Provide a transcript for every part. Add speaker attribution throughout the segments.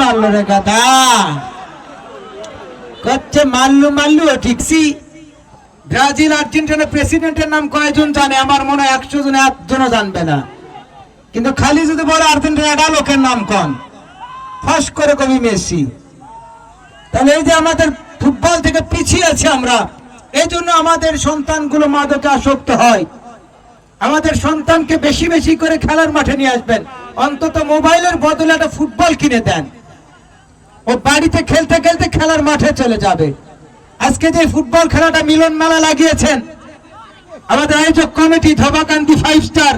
Speaker 1: মারলো রে গাদা করছে মাল্লু ঠিকছি। ব্রাজিল আর্জেন্টিনার প্রেসিডেন্টের নাম কয়জন জানে? আমার মনে হয় 100 জন, একজনও জানবে না। কিন্তু খালি যদি বলে আর্জেন্টিনা লোকের নাম কন, ফাঁস করে কবি মেসি। তাহলে এই যে আমাদের ফুটবল থেকে পিছিয়ে আছি আমরা, এই জন্য আমাদের সন্তানগুলো মাদকে আসক্ত হয়। আমাদের সন্তানকে বেশি বেশি করে খেলার মাঠে নিয়ে আসবেন, অন্তত মোবাইলের বদলে একটা ফুটবল কিনে দেন। ও বাড়িতে খেলতে খেলতে খেলার মাঠে চলে যাবে। আজকে যে ফুটবল খেলাটা মিলন মেলা লাগিয়েছেন আমাদের আয়োজক কমিটি ধবাকান্দি 5 স্টার,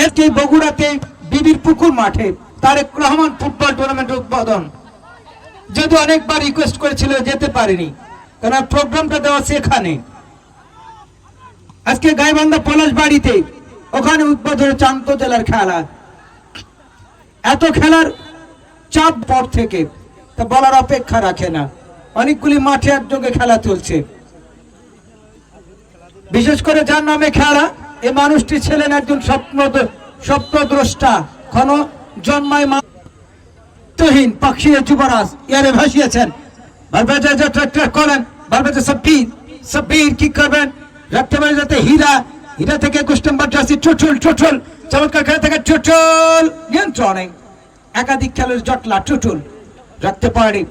Speaker 1: এর যে বগুড়াতে বিবির পুকুর মাঠে তারেক রহমান ফুটবল টুর্নামেন্ট উদ্বোধন, যদি অনেকবার রিকোয়েস্ট করেছিল যেতে পারেনি, কারণ প্রোগ্রামটা দেওয়া সেখানে। আজকে গাইবান্ধা পলাশ বাড়িতে ওখানে উদ্বোধন চান্ত জেলার খেলা। এত খেলার চাপ পর থেকে তা বলার অপেক্ষা রাখে না। অনেকগুলি মাঠে একযোগে খেলা চলছে। বিশেষ করে যার নামে খেলা, এই মানুষটি ছিলেন একজন স্বপ্নদ্রষ্টা, ক্ষণ জন্মায় মাতৃহীন পাখির যুবরাজ, ইয়ারে ভাসিয়েছেন। করেন সাব্বির কি করবেন? রাখতে পারে যাতে হীরা থেকে 21 নম্বর জার্সি চুটুল চমৎকার খেলা থেকে চুটুল নিয়ন্ত্রণে একাধিক খেলার জটলা চুটুল রাখতে পারে।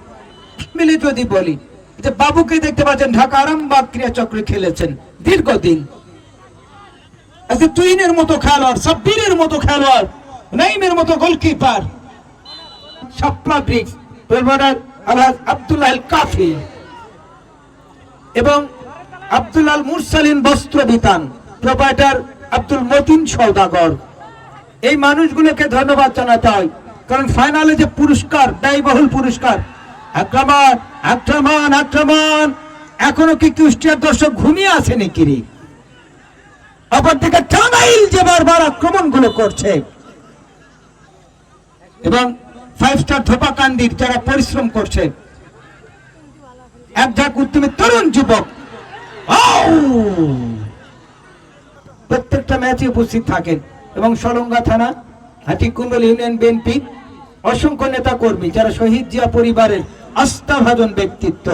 Speaker 1: মিলে যদি বলি যে বাবুকে দেখতে পাচ্ছেন ঢাকা আরামবাগ ক্রীড়া চক্রে খেলেছেন দীর্ঘদিন। আজকে তুইনের মতো খেলোয়াড়, সাব্বিরের মতো খেলোয়াড়, নাইমের মতো গোলকিপার, শাপলা ব্রিক্স আলহাজ আব্দুল্লাহ আল কাফি এবং আব্দুল আল মুরসালিন বস্ত্র বিতান প্রোপাইটার আব্দুল মতিন সওদাগর, এই মানুষগুলোকে ধন্যবাদ জানাতে হয়। কারণ ফাইনালে যে পুরস্কার, ব্যয়বহুল পুরস্কার, আক্রমণ এখনো কি কুষ্টিয়ার দর্শক ঘুমিয়ে আছে নাকি রে? অপরদিকে টাঙ্গাইল যে বারবার আক্রমণ গুলো করছে এবং 5 স্টার ধোপাকান্দির যারা পরিশ্রম করছে, এক ঝাঁক উদ্যমী তরুণ যুবক প্রত্যেকটা ম্যাচে উপস্থিত থাকেন। এবং সলঙ্গা থানা, হাটিকুমল ইউনিয়ন বিএনপি অসংখ্য নেতা কর্মী যারা শহীদ জিয়া পরিবারের আস্থাভাজন ব্যক্তিত্ব,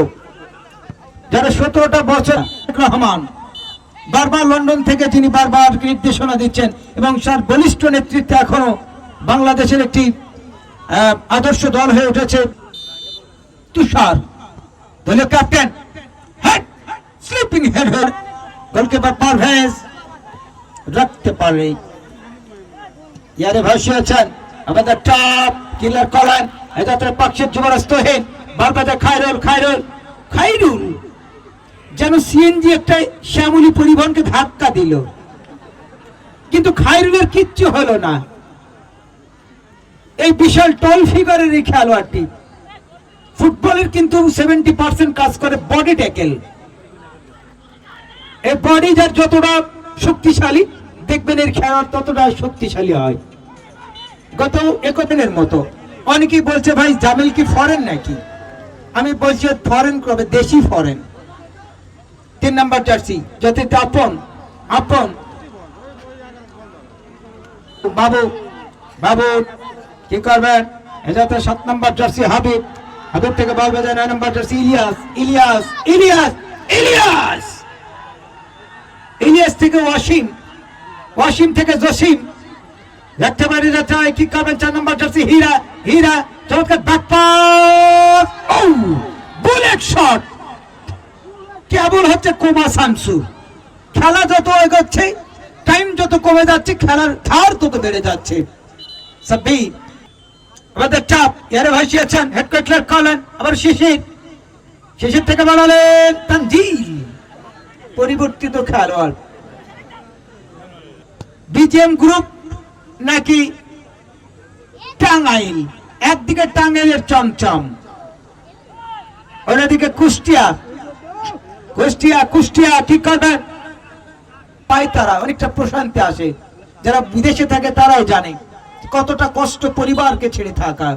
Speaker 1: যারা 17টা বছর রহমান বারবার লন্ডন থেকে যিনি বারবার নির্দেশনা দিচ্ছেন এবং তার বলিষ্ঠ নেতৃত্বে এখনো বাংলাদেশের একটি আদর্শ দল হয়ে উঠেছে। তুষার দলীয় captain, sleeping header goalkeeper Parvez রাখতে পারে। ইয়ারে ভাসিয়েছেন আমাদের টপ কিলার কলেন, এটাতে পাক্ষিক যুবরাজ তহিন, বারবাদে খাইরুল যেন সিএনজি একটা শ্যামলী পরিবহনকে ধাক্কা দিল, কিন্তু খাইরুলের কিচ্ছু হলো না। এই বিশাল টল ফিগারের এই খেলোয়াড়টি ফুটবলের কিন্তু 70% কাজ করে বডি ট্যাকেল। এই বডি যার যতটা শক্তিশালী দেখবেন এর খেলোয়াড় ততটা শক্তিশালী হয়। গত 1 দিনের মতো অনেকেই বলছে ভাই জামিল কি ফরেন নাকি? আমি বলছি ফরেন করবে, দেশি ফরেন। 3 নম্বর জার্সি যাতে আপন বাবু কি করবেন? এটাতে 7 নম্বর জার্সি হাবিব থেকে বল বাজায় 9 নম্বর জার্সি ইলিয়াস থেকে ওয়াসিম থেকে জসিম রাখতে পারে যাচ্ছে। কি করবেন? 4 নম্বর জার্সি হীরা চমৎকার ব্যাকপাস, বুলেট শট, কেবল হচ্ছে কোমা শামসু। খেলা যত এগোচ্ছে, টাইম যত কমে যাচ্ছে, খেলার ধার তত বেড়ে যাচ্ছে। সাব্বির আমাদের চাপ, ইয়ারে ভাসিয়েছেন হেড কোচ কলেন, আবার শিশির থেকে বাড়ালেন তানজিল, পরিবর্তিত খেলোয়াড়। বিজিএম গ্রুপ নাকি টাঙ্গাইল? একদিকে টাঙ্গাইলের চমচম, অন্যদিকে কুষ্টিয়া কি করবেন? পাই তারা অনেকটা প্রশান্তি আসে। যারা বিদেশে থাকে তারাও জানে কতটা কষ্ট পরিবারকে ছেড়ে থাকা।